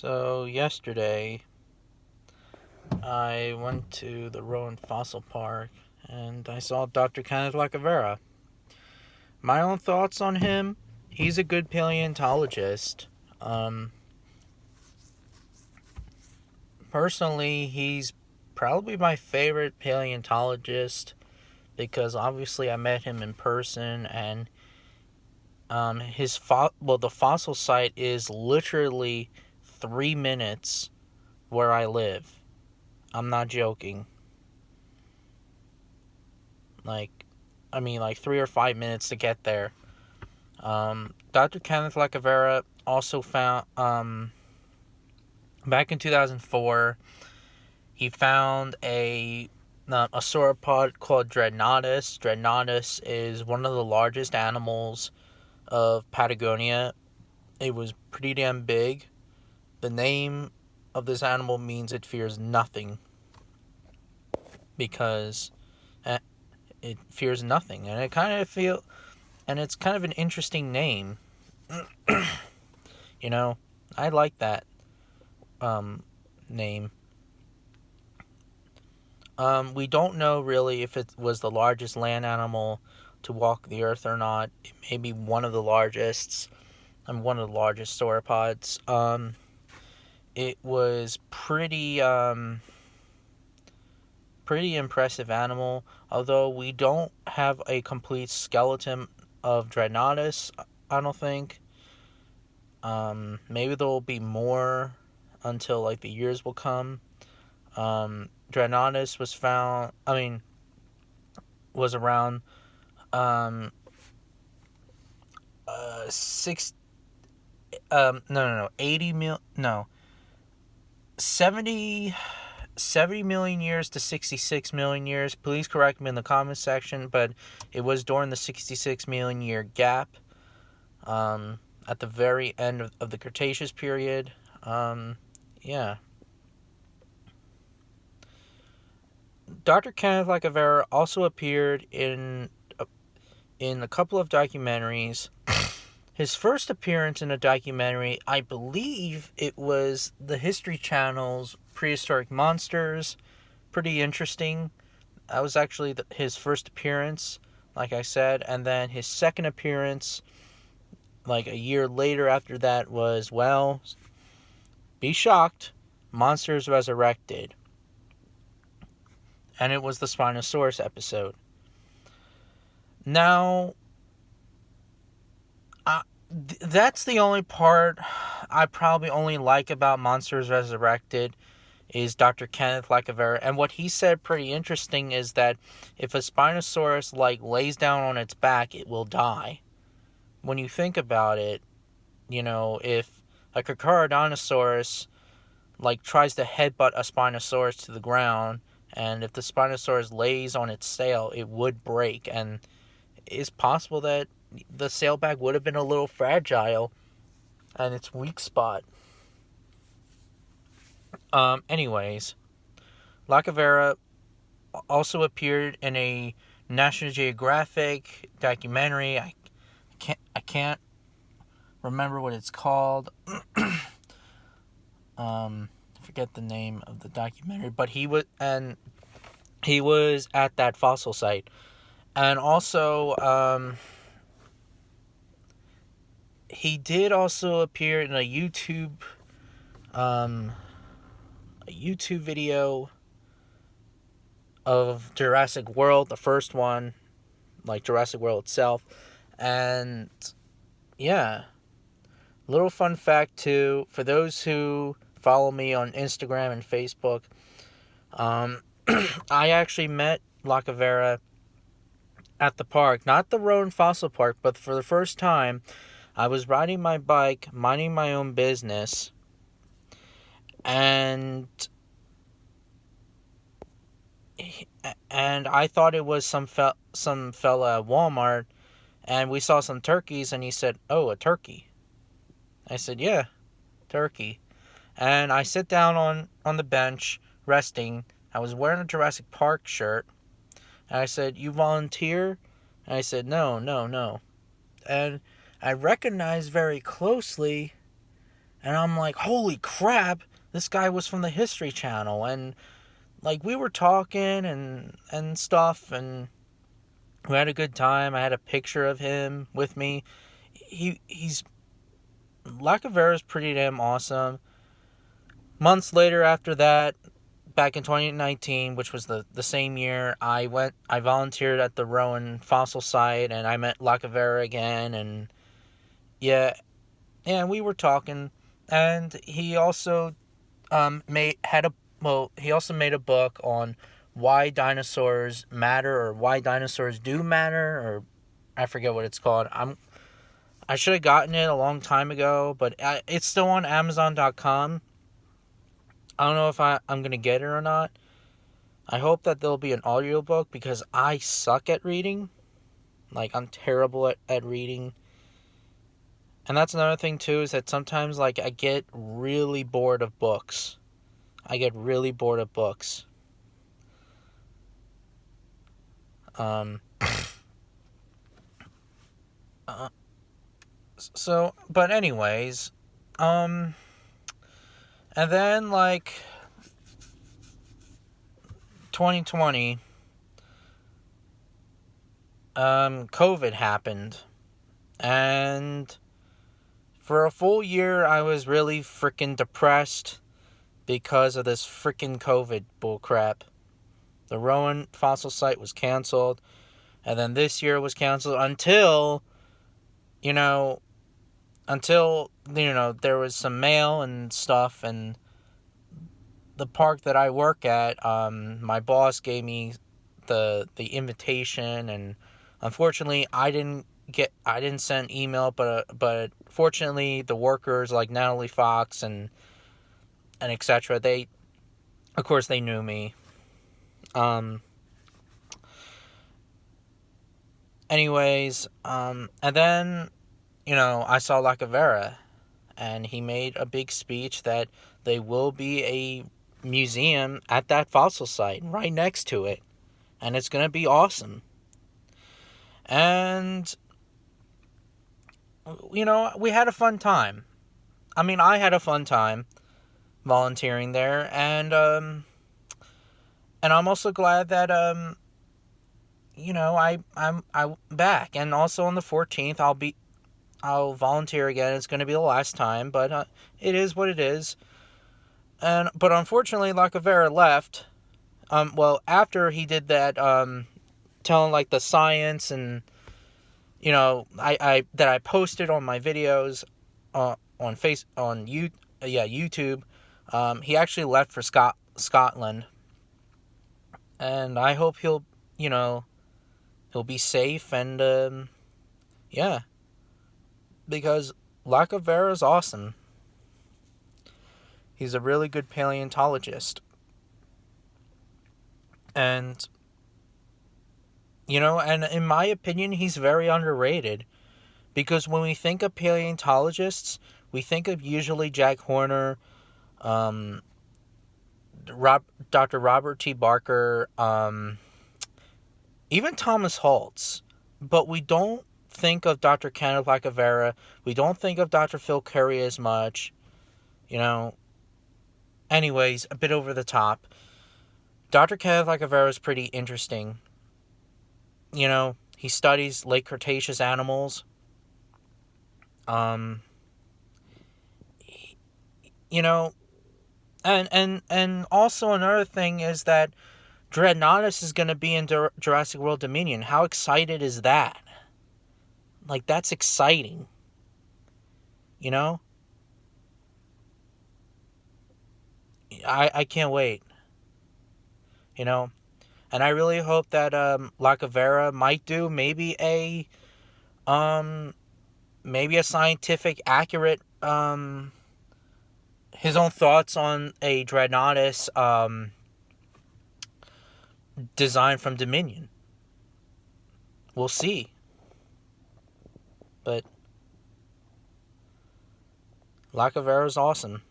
So, yesterday, I went to the Rowan Fossil Park and I saw Dr. Kenneth Lacavera. My own thoughts on him: he's a good paleontologist. Um, Personally, he's probably my favorite paleontologist because obviously I met him in person, and the fossil site is literally 3 minutes where I live. I'm not joking. Like 3 or 5 minutes to get there. Dr. Kenneth Lacavera also found, back in 2004, he found a sauropod called Dreadnoughtus. Dreadnoughtus is one of the largest animals of Patagonia. It was pretty damn big. The name of this animal means it fears nothing, because it fears nothing, and it's kind of an interesting name. You know, I like that name. We don't know really if it was the largest land animal to walk the earth or not. It may be one of the largest. One of the largest sauropods. It was pretty impressive animal. Although we don't have a complete skeleton of Dreadnoughtus, I don't think. Maybe there will be more until like the years will come. Dreadnoughtus was around um six no 80 mil no 70 million years to 66 million years. Please correct me in the comment section, but it was during the 66 million year gap, at the very end of the Cretaceous period. Yeah. Dr. Kenneth Lacavera also appeared in a couple of documentaries. His first appearance in a documentary, I believe it was the History Channel's Prehistoric Monsters. Pretty interesting. That was actually his first appearance, like I said. And then his second appearance, like a year later after that, was, well, be shocked, Monsters Resurrected. And it was the Spinosaurus episode. Now, that's the only part I probably only like about Monsters Resurrected, is Dr. Kenneth Lacavera. And what he said pretty interesting is that if a Spinosaurus lays down on its back, it will die. When you think about it, if a Carcharodontosaurus tries to headbutt a Spinosaurus to the ground, and if the Spinosaurus lays on its tail, it would break, and it's possible that the sailback would have been a little fragile and its weak spot. Anyways, Lacavera also appeared in a National Geographic documentary. I can't remember what it's called. Forget the name of the documentary, but he was at that fossil site. And also, he did also appear in a YouTube video of Jurassic World, the first one, like Jurassic World itself. And yeah, little fun fact too, for those who follow me on Instagram and Facebook, I actually met Lacavera at the park, not the Rowan Fossil Park, but for the first time. I was riding my bike, minding my own business, and I thought it was some fella at Walmart, and we saw some turkeys, and he said, "Oh, a turkey." I said, "Yeah, turkey." And I sit down on the bench, resting. I was wearing a Jurassic Park shirt, and I said, "You volunteer?" And I said, "No, no, no." And I recognized very closely And I'm like, holy crap, this guy was from the History Channel. And like we were talking and stuff, and we had a good time. I had a picture of him with me. He's Lacavera's pretty damn awesome. Months later after that, back in 2019, which was the same year, I volunteered at the Rowan fossil site, and I met Lacavera again, and yeah, and we were talking, and he also he also made a book on why dinosaurs matter, or why dinosaurs do matter, or I forget what it's called. I should have gotten it a long time ago, but it's still on Amazon.com. I don't know if I'm going to get it or not. I hope that there'll be an audiobook, because I suck at reading. Like, I'm terrible at reading. And that's another thing, too, is that sometimes, like, I get really bored of books. Um, so, but anyways, and then, like, 2020, COVID happened, and for a full year, I was really freaking depressed because of this freaking COVID bullcrap. The Rowan fossil site was canceled, and then this year was canceled until there was some mail and stuff, and the park that I work at, my boss gave me the invitation, and unfortunately I didn't send email, but fortunately the workers like Natalie Fox and etc. They knew me. Anyways, and then I saw Lacavera, and he made a big speech that there will be a museum at that fossil site right next to it, and it's going to be awesome. And we had a fun time. I mean, I had a fun time volunteering there, and I'm also glad that I'm back. And also on the 14th I'll volunteer again. It's going to be the last time, but it is what it is. But unfortunately, Lacavera left. Well, after he did that, telling like the science, and I that I posted on my videos, on YouTube. He actually left for Scotland, and I hope he'll be safe, and yeah, because Lacavera is awesome. He's a really good paleontologist. And, and in my opinion, he's very underrated. Because when we think of paleontologists, we think of usually Jack Horner, Dr. Robert T. Barker, even Thomas Holtz. But we don't think of Dr. Kenneth Lacavera. We don't think of Dr. Phil Curry as much. Anyways, a bit over the top. Dr. Kenneth Lacavera is pretty interesting. He studies late Cretaceous animals. And also another thing is that Dreadnoughtus is going to be in Jurassic World Dominion. How excited is that? Like, that's exciting. I can't wait. And I really hope that Lacavera might do maybe a scientific accurate his own thoughts on a Dreadnoughtus design from Dominion. We'll see. But Lacavera is awesome.